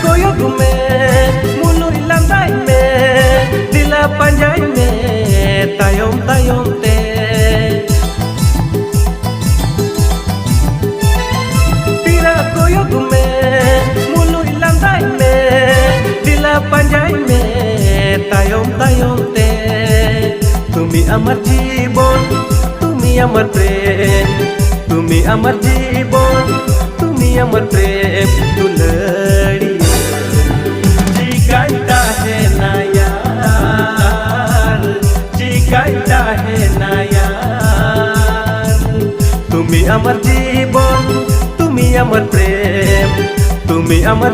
koyok me mului landai me dila panjai me tayom tayom te tira koyok me mului landai me dila panjai me tayom tayom te তুমি আমার জীবন তুমি আমার প্রেম তুমি আমার জীবন তুমি আমার প্রেম दुलड़ी जी कहता है ना यार जी कहता है ना यार তুমি আমার জীবন তুমি আমার প্রেম তুমি আমার